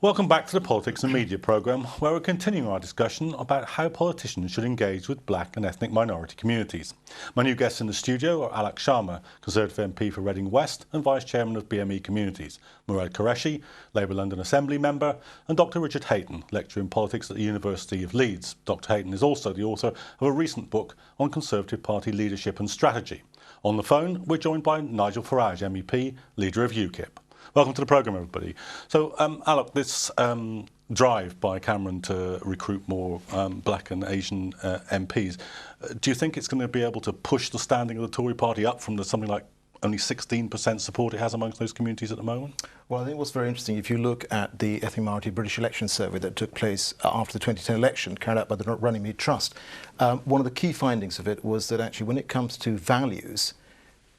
Welcome back to the Politics and Media programme, where we're continuing our discussion about how politicians should engage with black and ethnic minority communities. My new guests in the studio are Alok Sharma, Conservative MP for Reading West and Vice Chairman of BME Communities, Murad Qureshi, Labour London Assembly Member, and Dr Richard Hayton, Lecturer in Politics at the University of Leeds. Dr Hayton is also the author of a recent book on Conservative Party leadership and strategy. On the phone, we're joined by Nigel Farage MEP, Leader of UKIP. Welcome to the programme, everybody. So, Alok, this drive by Cameron to recruit more black and Asian MPs, do you think it's going to be able to push the standing of the Tory party up from the something like only 16% support it has amongst those communities at the moment? Well, I think what's very interesting, if you look at the ethnic minority British election survey that took place after the 2010 election, carried out by the Runnymede Trust, one of the key findings of it was that actually when it comes to values,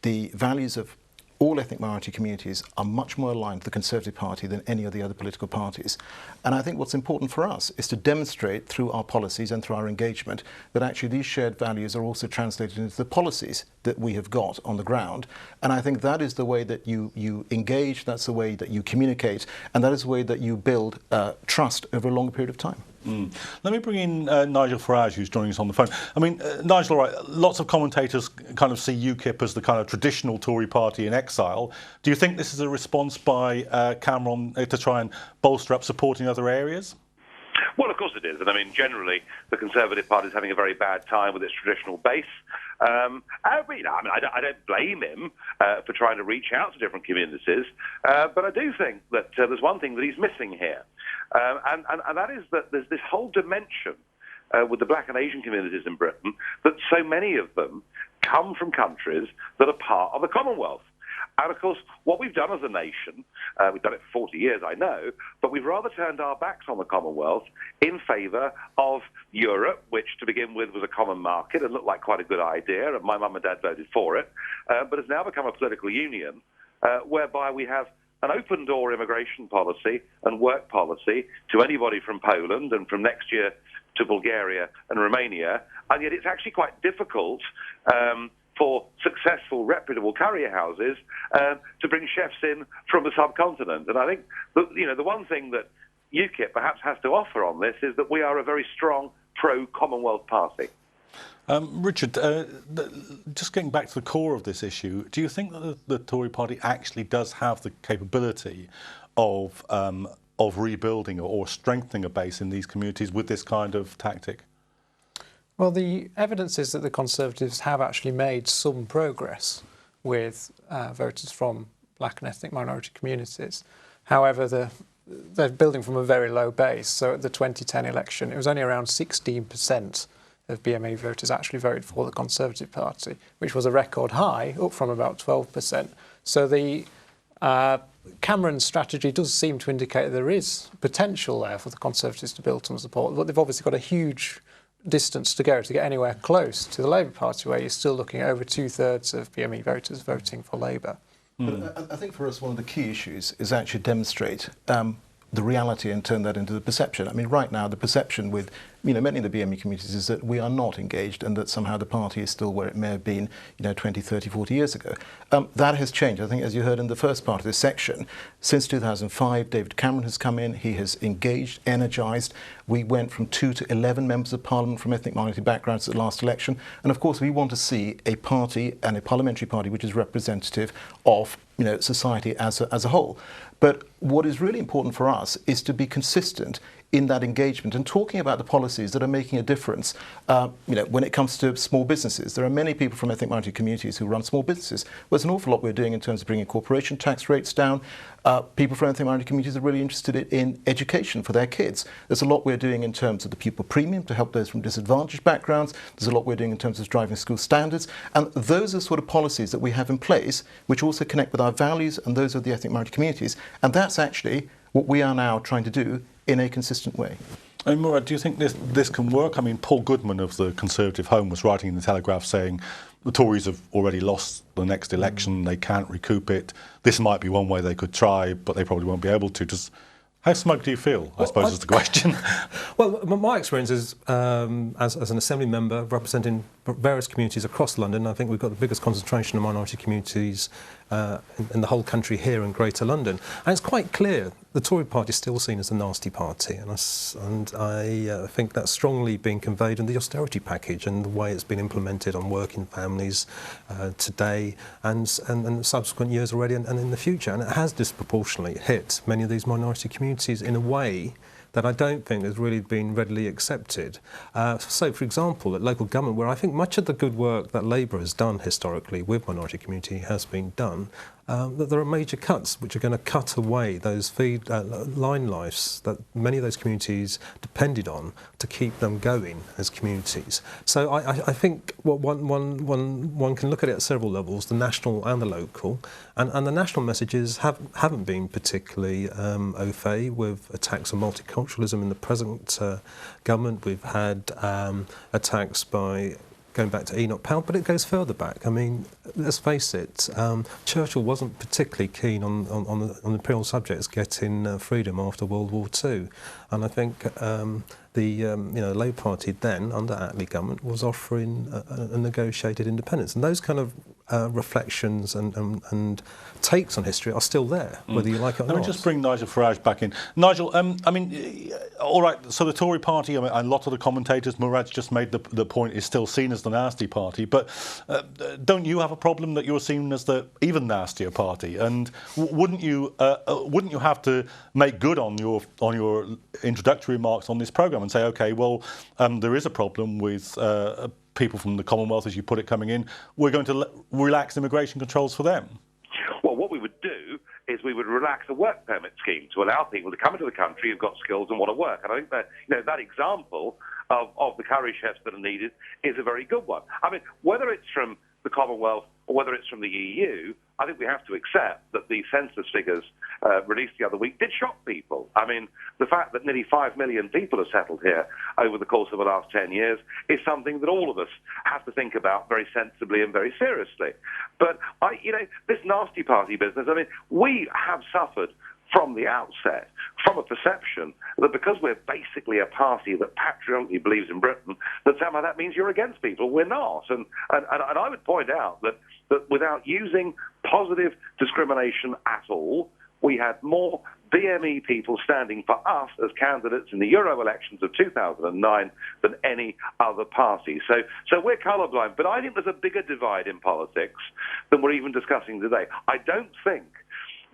the values of all ethnic minority communities are much more aligned with the Conservative Party than any of the other political parties. And I think what's important for us is to demonstrate through our policies and through our engagement that actually these shared values are also translated into the policies that we have got on the ground. And I think that is the way that you engage, that's the way that you communicate, and that is the way that you build trust over a longer period of time. Let me bring in Nigel Farage, who's joining us on the phone. I mean, Nigel, right, lots of commentators kind of see UKIP as the kind of traditional Tory party in exile. Do you think this is a response by Cameron to try and bolster up support in other areas? Well, of course it is. And I mean, generally, the Conservative Party is having a very bad time with its traditional base. I don't blame him for trying to reach out to different communities. But I do think that there's one thing that he's missing here. And that is that there's this whole dimension with the black and Asian communities in Britain that so many of them come from countries that are part of the Commonwealth. And of course, what we've done as a nation, we've done it for 40 years, I know, but we've rather turned our backs on the Commonwealth in favour of Europe, which to begin with was a common market and looked like quite a good idea, and my mum and dad voted for it, but has now become a political union whereby we have an open-door immigration policy and work policy to anybody from Poland and from next year to Bulgaria and Romania, and yet it's actually quite difficult for successful, reputable courier houses to bring chefs in from the subcontinent. And I think the one thing that UKIP perhaps has to offer on this is that we are a very strong pro-Commonwealth party. Richard, just getting back to the core of this issue, do you think that the Tory party actually does have the capability of rebuilding or strengthening a base in these communities with this kind of tactic? Well, the evidence is that the Conservatives have actually made some progress with voters from black and ethnic minority communities. However, they're building from a very low base. So at the 2010 election, it was only around 16% of BME voters actually voted for the Conservative Party, which was a record high, up from about 12%. So the Cameron's strategy does seem to indicate there is potential there for the Conservatives to build some support, but they've obviously got a huge distance to go to get anywhere close to the Labour Party, where you're still looking at over 2/3 of BME voters voting for Labour. But I think for us one of the key issues is actually demonstrate the reality and turn that into the perception. I mean, right now the perception with many of the BME communities is that we are not engaged and that somehow the party is still where it may have been 20, 30, 40 years ago. That has changed. I think, as you heard in the first part of this section, since 2005 David Cameron has come in, he has engaged, energised. We went from 2 to 11 members of parliament from ethnic minority backgrounds at the last election, and of course we want to see a party and a parliamentary party which is representative of society as a whole. But what is really important for us is to be consistent in that engagement and talking about the policies that are making a difference. When it comes to small businesses, there are many people from ethnic minority communities who run small businesses. There's an awful lot we're doing in terms of bringing corporation tax rates down. People from ethnic minority communities are really interested in education for their kids. There's a lot we're doing in terms of the pupil premium to help those from disadvantaged backgrounds. There's a lot we're doing in terms of driving school standards. And those are sort of policies that we have in place which also connect with our values and those of the ethnic minority communities. And that's actually what we are now trying to do in a consistent way. And Murad, do you think this can work? I mean, Paul Goodman of the Conservative Home was writing in the Telegraph saying the Tories have already lost the next election, they can't recoup it. This might be one way they could try, but they probably won't be able to. How smug do you feel, I suppose, is the question? Well, my experience is, as an Assembly member representing various communities across London. I think we've got the biggest concentration of minority communities in the whole country here in Greater London. And it's quite clear the Tory party is still seen as a nasty party. And I think that's strongly being conveyed in the austerity package and the way it's been implemented on working families today and subsequent years already and in the future. And it has disproportionately hit many of these minority communities in a way that I don't think has really been readily accepted. So, for example, at local government, where I think much of the good work that Labour has done historically with minority community has been done, that there are major cuts which are going to cut away those line lives that many of those communities depended on to keep them going as communities. So I think one can look at it at several levels, the national and the local, and the national messages haven't been particularly au fait with attacks on multiculturalism in the present government. We've had attacks by going back to Enoch Powell, but it goes further back. I mean, let's face it, Churchill wasn't particularly keen on the imperial subjects getting freedom after World War II, and I think the Labour Party then, under Attlee government, was offering a negotiated independence, and those kind of reflections and takes on history are still there, whether you like it or not. Let me just bring Nigel Farage back in. Nigel, I mean, all right, so the Tory party, I mean, a lot of the commentators, Murad's just made the point, is still seen as the nasty party, but don't you have a problem that you're seen as the even nastier party? And wouldn't you have to make good on your introductory remarks on this programme and say, OK, well, there is a problem with people from the Commonwealth, as you put it, coming in. We're going to relax immigration controls for them. Well, what we would do is we would relax the work permit scheme to allow people to come into the country who've got skills and want to work. And I think that that example of the curry chefs that are needed is a very good one. I mean, whether it's from the Commonwealth or whether it's from the EU, I think we have to accept that the census figures released the other week did shock people. I mean, the fact that nearly 5 million people have settled here over the course of the last 10 years is something that all of us have to think about very sensibly and very seriously. But, this nasty party business, I mean, we have suffered from the outset from a perception that because we're basically a party that patriotically believes in Britain, that somehow that means you're against people. We're not. And I would point out that without using positive discrimination at all, we had more BME people standing for us as candidates in the Euro elections of 2009 than any other party. So we're colourblind, but I think there's a bigger divide in politics than we're even discussing today. I don't think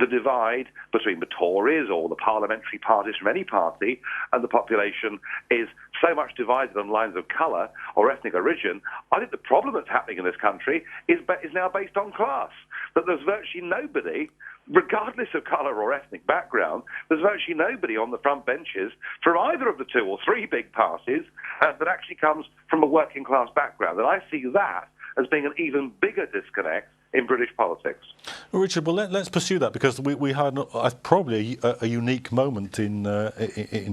the divide between the Tories or the parliamentary parties from any party and the population is so much divided on lines of colour or ethnic origin. I think the problem that's happening in this country is now based on class, that there's virtually nobody, regardless of colour or ethnic background, there's virtually nobody on the front benches from either of the two or three big parties that actually comes from a working class background. And I see that as being an even bigger disconnect in British politics. Well, Richard, well, let's pursue that, because we had probably a unique moment in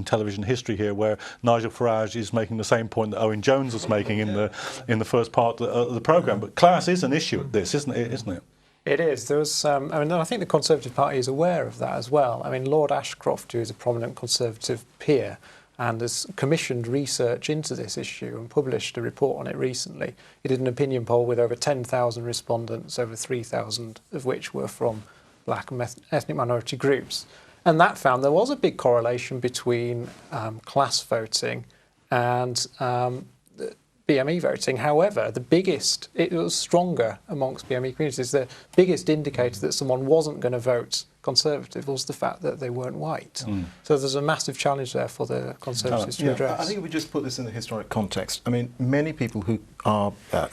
television history here, where Nigel Farage is making the same point that Owen Jones was making in the first part of the programme. But class is an issue at this, isn't it? It is. There was, I think the Conservative Party is aware of that as well. I mean, Lord Ashcroft, who is a prominent Conservative peer, and has commissioned research into this issue and published a report on it recently. He did an opinion poll with over 10,000 respondents, over 3,000 of which were from black and ethnic minority groups. And that found there was a big correlation between class voting and BME voting. However, it was stronger amongst BME communities. The biggest indicator that someone wasn't going to vote Conservative was the fact that they weren't white. So there's a massive challenge there for the Conservatives to address. I think if we just put this in the historic context, I mean, many people who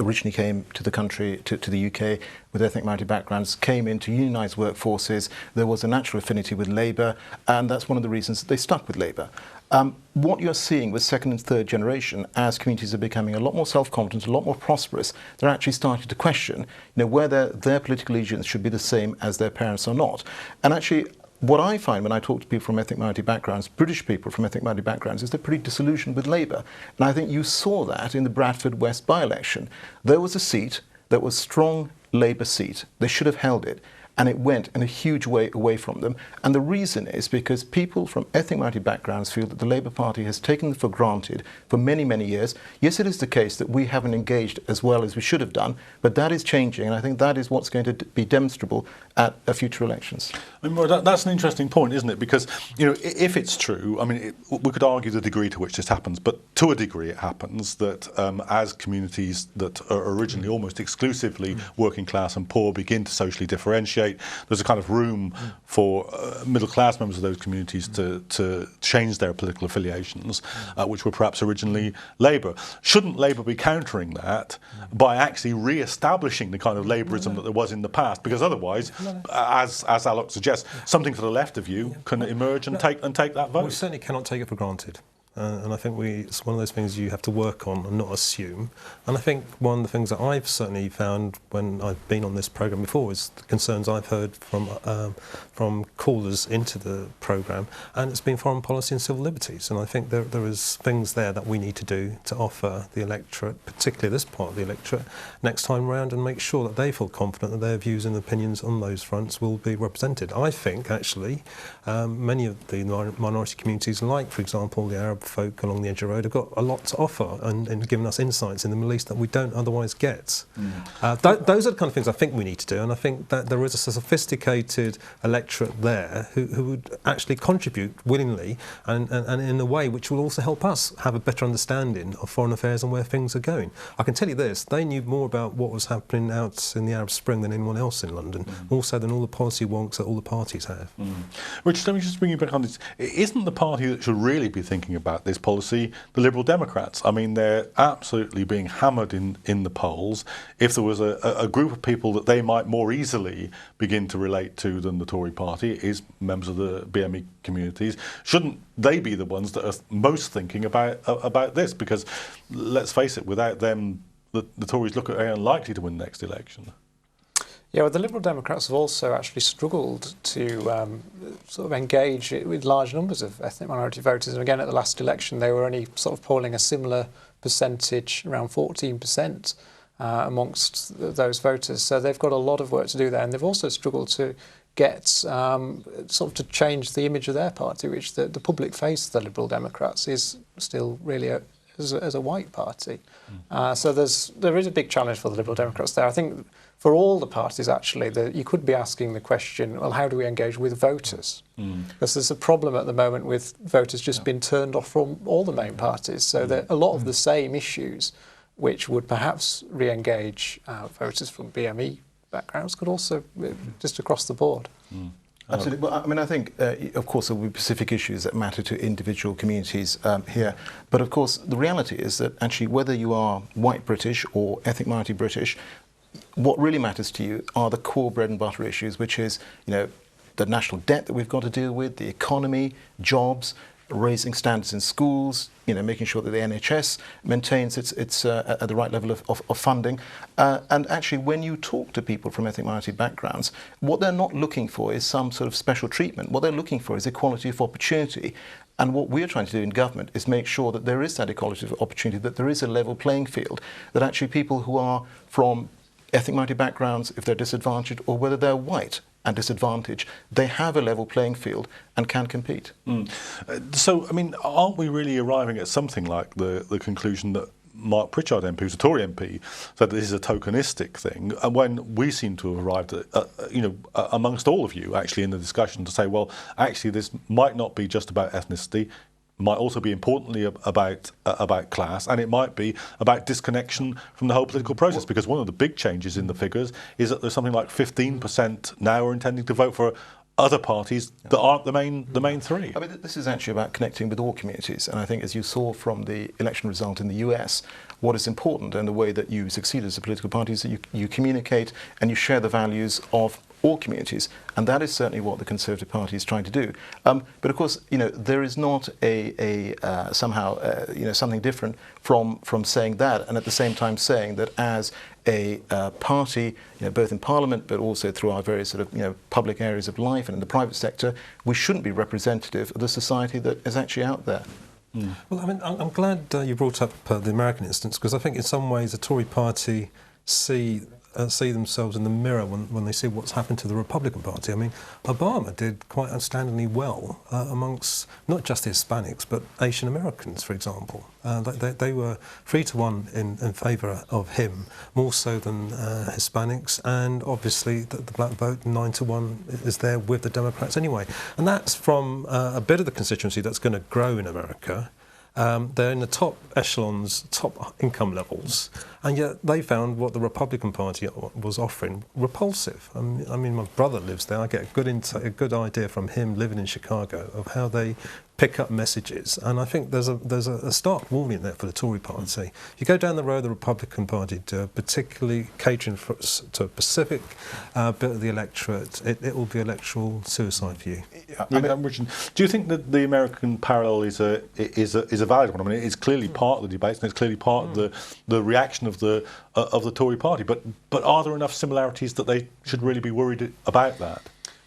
originally came to the country, to the UK, with ethnic minority backgrounds, came into unionised workforces. There was a natural affinity with Labour, and that's one of the reasons they stuck with Labour. What you're seeing with second and third generation, as communities are becoming a lot more self-confident, a lot more prosperous, they're actually starting to question, whether their political allegiance should be the same as their parents or not. And actually, what I find when I talk to people from ethnic minority backgrounds, British people from ethnic minority backgrounds, is they're pretty disillusioned with Labour. And I think you saw that in the Bradford West by-election. There was a seat that was a strong Labour seat. They should have held it. and it went in a huge way away from them. And the reason is because people from ethnic minority backgrounds feel that the Labour Party has taken them for granted for many, many years. Yes, it is the case that we haven't engaged as well as we should have done, but that is changing, and I think that is what's going to be demonstrable at future elections. I mean, well, that's an interesting point, isn't it? Because, you know, if it's true, I mean, we could argue the degree to which this happens, but to a degree it happens that as communities that are originally almost exclusively working class and poor begin to socially differentiate, there's a kind of room for middle class members of those communities to change their political affiliations, which were perhaps originally Labour. Shouldn't Labour be countering that by actually re-establishing the kind of Labourism that there was in the past? Because otherwise, as Alok suggests, something to the left of you can emerge and take that vote. We certainly cannot take it for granted. And I think it's one of those things you have to work on and not assume. And I think one of the things that I've certainly found when I've been on this programme before is the concerns I've heard from callers into the programme, and it's been foreign policy and civil liberties. And I think there is things there that we need to do to offer the electorate, particularly this part of the electorate, next time round, and make sure that they feel confident that their views and opinions on those fronts will be represented. I think, actually, many of the minority communities, like, for example, the Arab folk along the edge of the road, have got a lot to offer and given us insights in the Middle East that we don't otherwise get. Those are the kind of things I think we need to do, and I think that there is a sophisticated electorate there who would actually contribute willingly and in a way which will also help us have a better understanding of foreign affairs and where things are going. I can tell you this, they knew more about what was happening out in the Arab Spring than anyone else in London, also than all the policy wonks that all the parties have. Richard, let me just bring you back on this. Isn't the party that should really be thinking about this policy the Liberal Democrats? I mean, they're absolutely being hammered in the polls. If there was a group of people that they might more easily begin to relate to than the Tory party is members of the BME communities, shouldn't they be the ones that are most thinking about this? Because let's face it, without them, the Tories look very unlikely to win the next election. Yeah, well, the Liberal Democrats have also actually struggled to sort of engage with large numbers of ethnic minority voters. And again, at the last election, they were only sort of polling a similar percentage, around 14%, amongst those voters. So they've got a lot of work to do there. And they've also struggled to get sort of to change the image of their party, which the public face of the Liberal Democrats is still really as a white party. So there is a big challenge for the Liberal Democrats there. I think for all the parties, actually, you could be asking the question, well, how do we engage with voters? Because there's a problem at the moment with voters just being turned off from all the main parties. So that a lot of the same issues which would perhaps re-engage voters from BME backgrounds could also just across the board. Absolutely. Well, I mean, I think, of course, there will be specific issues that matter to individual communities here. But, of course, the reality is that actually whether you are white British or ethnic minority British, what really matters to you are the core bread and butter issues, which is, you know, the national debt that we've got to deal with, the economy, jobs, raising standards in schools, you know, making sure that the NHS maintains its at the right level of funding. And actually, when you talk to people from ethnic minority backgrounds, what they're not looking for is some sort of special treatment. What they're looking for is equality of opportunity. And what we're trying to do in government is make sure that there is that equality of opportunity, that there is a level playing field, that actually people who are from ethnic minority backgrounds, if they're disadvantaged, or whether they're white and disadvantaged, they have a level playing field and can compete. So, I mean, aren't we really arriving at something like the conclusion that Mark Pritchard MP, who's a Tory MP, said that this is a tokenistic thing, and when we seem to have arrived at, you know, amongst all of you actually in the discussion to say, well, actually this might not be just about ethnicity, might also be importantly about class, and it might be about disconnection from the whole political process, because one of the big changes in the figures is that there's something like 15% now are intending to vote for other parties that aren't the main three. I mean, this is actually about connecting with all communities, and I think as you saw from the election result in the US, what is important and the way that you succeed as a political party is that you communicate and you share the values of all communities, and that is certainly what the Conservative Party is trying to do. But of course, you know, there is not somehow you know, something different from saying that, and at the same time saying that as a party, you know, both in Parliament but also through our various sort of, you know, public areas of life and in the private sector, we shouldn't be representative of the society that is actually out there. Well, I mean, I'm glad you brought up the American instance, because I think in some ways the Tory party see see themselves in the mirror when they see what's happened to the Republican Party. I mean, Obama did quite outstandingly well amongst not just Hispanics, but Asian Americans, for example. They were 3-1 in favour of him, more so than Hispanics, and obviously the black vote 9-1 is there with the Democrats anyway. And that's from a bit of the constituency that's going to grow in America. They're in the top echelons, top income levels, and yet they found what the Republican Party was offering repulsive. I mean, my brother lives there. I get a good idea from him living in Chicago of how they pick up messages, and I think there's a stark warning there for the Tory party. You go down the road the Republican Party do, particularly catering to a specific bit of the electorate, it will be electoral suicide for you. Richard, do you think that the American parallel is a valid one? I mean, it's clearly part of the debate, and it's clearly part of the reaction of the Tory party. But are there enough similarities that they should really be worried about that?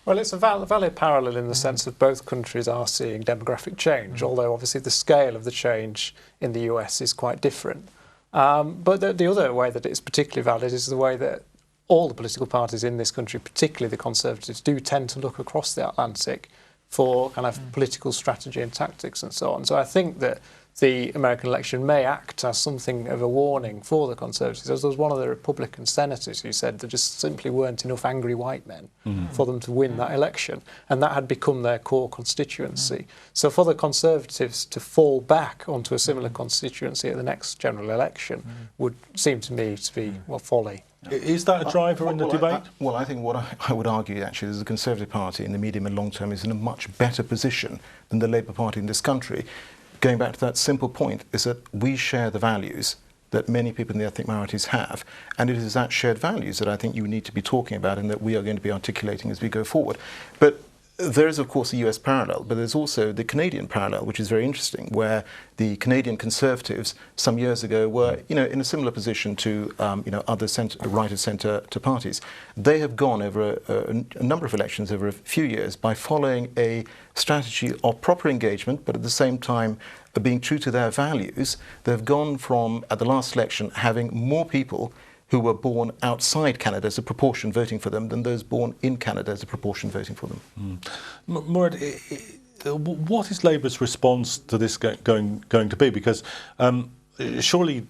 Well, it's a valid parallel in the sense that both countries are seeing demographic change, although obviously the scale of the change in the US is quite different. But the other way that it's particularly valid is the way that all the political parties in this country, particularly the Conservatives, do tend to look across the Atlantic for kind of political strategy and tactics and so on. So I think that the American election may act as something of a warning for the Conservatives. As there was one of the Republican senators who said there just simply weren't enough angry white men for them to win that election, and that had become their core constituency. So for the Conservatives to fall back onto a similar constituency at the next general election would seem to me to be, well, folly. Is that a driver in the debate? I think what I would argue actually is the Conservative Party in the medium and long term is in a much better position than the Labour Party in this country. Going back to that simple point, is that we share the values that many people in the ethnic minorities have, and it is that shared values that I think you need to be talking about and that we are going to be articulating as we go forward. But there is, of course, a US parallel, but there's also the Canadian parallel, which is very interesting, where the Canadian Conservatives some years ago were, in a similar position to, other right of centre to parties. They have gone over a number of elections over a few years by following a strategy of proper engagement, but at the same time being true to their values. They've gone from, at the last election, having more people who were born outside Canada as a proportion voting for them than those born in Canada as a proportion voting for them. Murad, what is Labour's response to this going to be? Because surely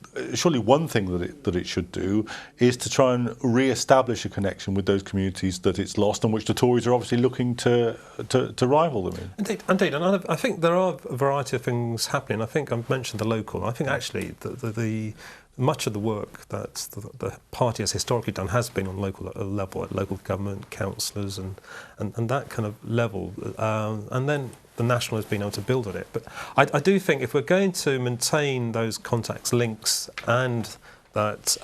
one thing that it should do is to try and re-establish a connection with those communities that it's lost, and which the Tories are obviously looking to rival them in. Indeed, and I think there are a variety of things happening. I think I mentioned the local. I think actually the much of the work that the party has historically done has been on local level, at local government, councillors and that kind of level. And then the national has been able to build on it. But I do think if we're going to maintain those contacts, links and that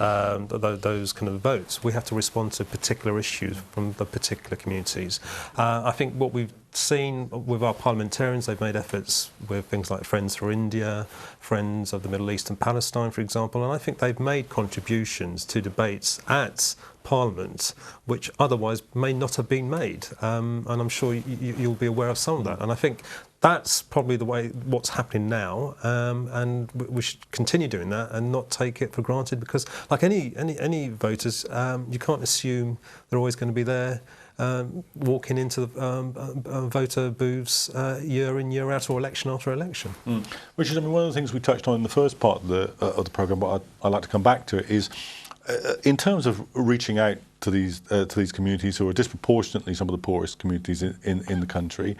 those kind of votes, we have to respond to particular issues from the particular communities. I think what we've seen with our parliamentarians, they've made efforts with things like Friends for India, Friends of the Middle East and Palestine, for example, and I think they've made contributions to debates at Parliament which otherwise may not have been made, and I'm sure you'll be aware of some of that. And I think that's probably the way what's happening now, and we should continue doing that and not take it for granted, because like any voters, you can't assume they're always going to be there walking into the voter booths year in, year out, or election after election. Richard, I mean, one of the things we touched on in the first part of the programme, but I'd like to come back to it, is in terms of reaching out to these communities who are disproportionately some of the poorest communities in the country,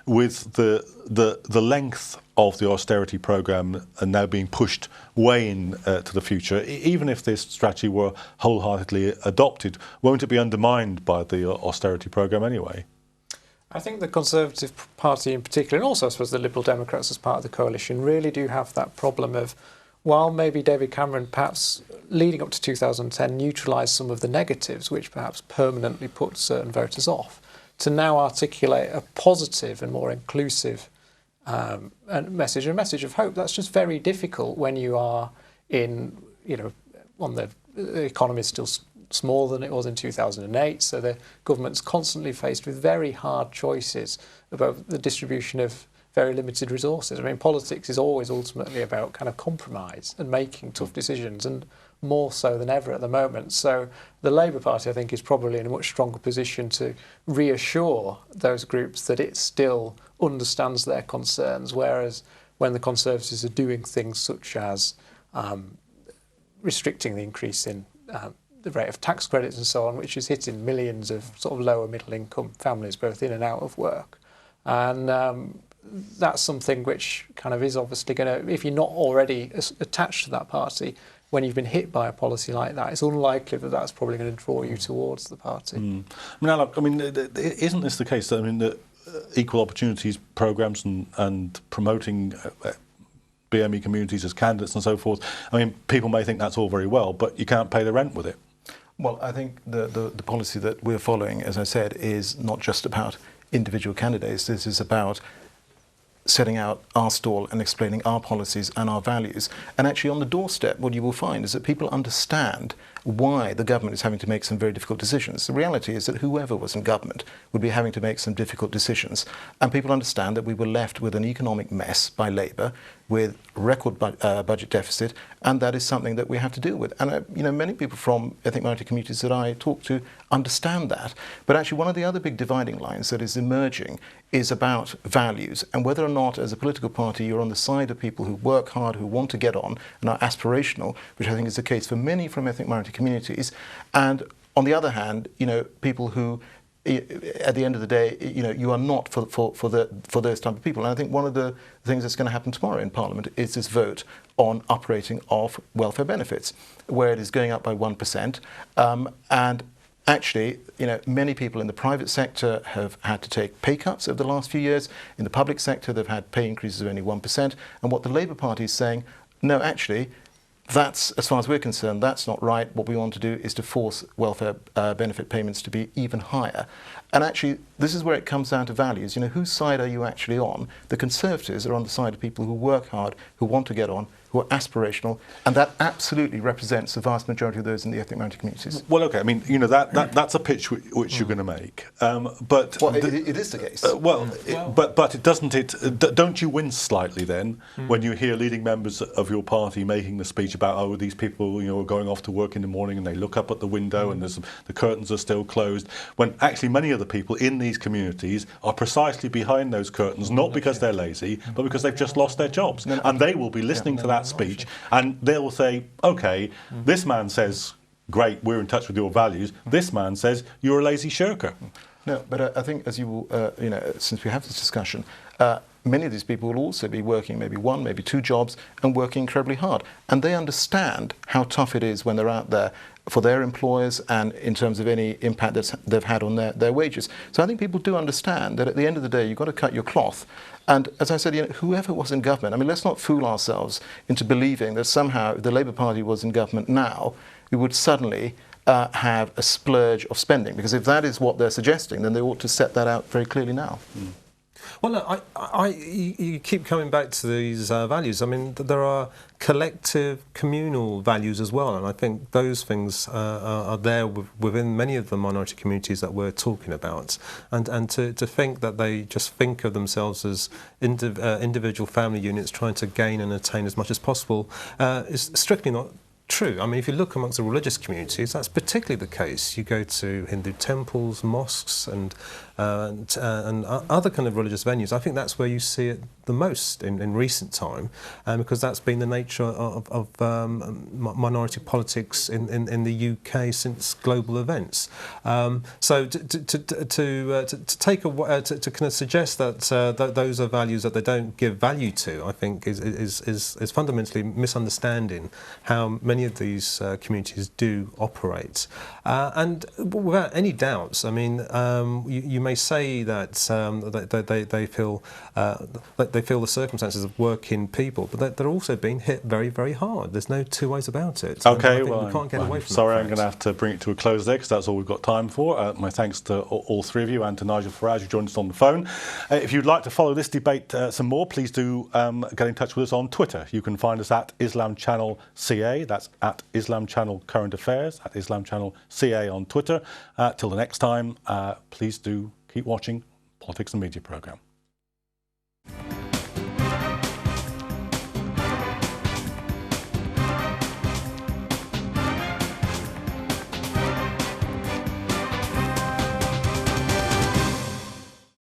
with the length of the austerity programme now being pushed way to the future, even if this strategy were wholeheartedly adopted, won't it be undermined by the austerity programme anyway? I think the Conservative Party in particular, and also I suppose the Liberal Democrats as part of the coalition, really do have that problem of, while maybe David Cameron perhaps leading up to 2010 neutralised some of the negatives which perhaps permanently put certain voters off, to now articulate a positive and more inclusive message, a message of hope. That's just very difficult when you are in, the economy is still smaller than it was in 2008, so the government's constantly faced with very hard choices about the distribution of very limited resources. I mean, politics is always ultimately about kind of compromise and making tough decisions, and more so than ever at the moment. So the Labour Party, I think, is probably in a much stronger position to reassure those groups that it still understands their concerns, whereas when the Conservatives are doing things such as restricting the increase in the rate of tax credits and so on, which is hitting millions of sort of lower middle income families, both in and out of work. And that's something which kind of is obviously going to, if you're not already attached to that party, when you've been hit by a policy like that, it's unlikely that that's probably going to draw you towards the party. I mean, Alok, isn't this the case? I mean, the equal opportunities programmes and promoting BME communities as candidates and so forth, I mean, people may think that's all very well, but you can't pay the rent with it. Well, I think the policy that we're following, as I said, is not just about individual candidates. This is about setting out our stall and explaining our policies and our values. And actually on the doorstep, what you will find is that people understand why the government is having to make some very difficult decisions. The reality is that whoever was in government would be having to make some difficult decisions. And people understand that we were left with an economic mess by Labour, with record budget deficit, and that is something that we have to deal with. And many people from ethnic minority communities that I talk to understand that. But actually one of the other big dividing lines that is emerging is about values, and whether or not as a political party you're on the side of people who work hard, who want to get on and are aspirational, which I think is the case for many from ethnic minority communities, and on the other hand, people who at the end of the day, you are not for those type of people. And I think one of the things that's going to happen tomorrow in Parliament is this vote on uprating of welfare benefits, where it is going up by 1%. And actually, many people in the private sector have had to take pay cuts over the last few years. In the public sector, they've had pay increases of only 1%. And what the Labour Party is saying, no, actually, that's, as far as we're concerned, that's not right. What we want to do is to force welfare benefit payments to be even higher. And actually, this is where it comes down to values. Whose side are you actually on? The Conservatives are on the side of people who work hard, who want to get on, who are aspirational, and that absolutely represents the vast majority of those in the ethnic minority communities. Well, okay, I mean, that's a pitch which you're going to make, but it is the case. But don't you wince slightly then when you hear leading members of your party making the speech about these people are going off to work in the morning and they look up at the window and the curtains are still closed, when actually many of the people in these communities are precisely behind those curtains, not because they're lazy, but because they've just lost their jobs, and they will be listening to that speech, and they'll say, okay, this man says, great, we're in touch with your values. This man says, you're a lazy shirker. No, but I think as you will, since we have this discussion, many of these people will also be working maybe one, maybe two jobs and working incredibly hard. And they understand how tough it is when they're out there for their employers and in terms of any impact that they've had on their wages. So I think people do understand that at the end of the day, you've got to cut your cloth. And as I said, whoever was in government, I mean, let's not fool ourselves into believing that somehow if the Labour Party was in government now, we would suddenly have a splurge of spending. Because if that is what they're suggesting, then they ought to set that out very clearly now. Well, look, you keep coming back to these values. I mean, there are collective, communal values as well, and I think those things are there within many of the minority communities that we're talking about. And to think that they just think of themselves as individual family units trying to gain and attain as much as possible is strictly not true. I mean, if you look amongst the religious communities, that's particularly the case. You go to Hindu temples, mosques, and other kind of religious venues. I think that's where you see it the most in recent time, because that's been the nature of minority politics in the UK since global events. So to kind of suggest that those are values that they don't give value to, I think is fundamentally misunderstanding how many of these communities do operate. And without any doubts, I mean, you may say that they feel the circumstances of working people, but they're also being hit very, very hard. There's no two ways about it. Okay, well, we can't get away from sorry, I'm going to have to bring it to a close there because that's all we've got time for. My thanks to all three of you and to Nigel Farage who joined us on the phone. If you'd like to follow this debate some more, please do get in touch with us on Twitter. You can find us at Islam Channel CA. That's at Islam Channel Current Affairs, at Islam Channel CA on Twitter. Till the next time, please do keep watching Politics and Media programme.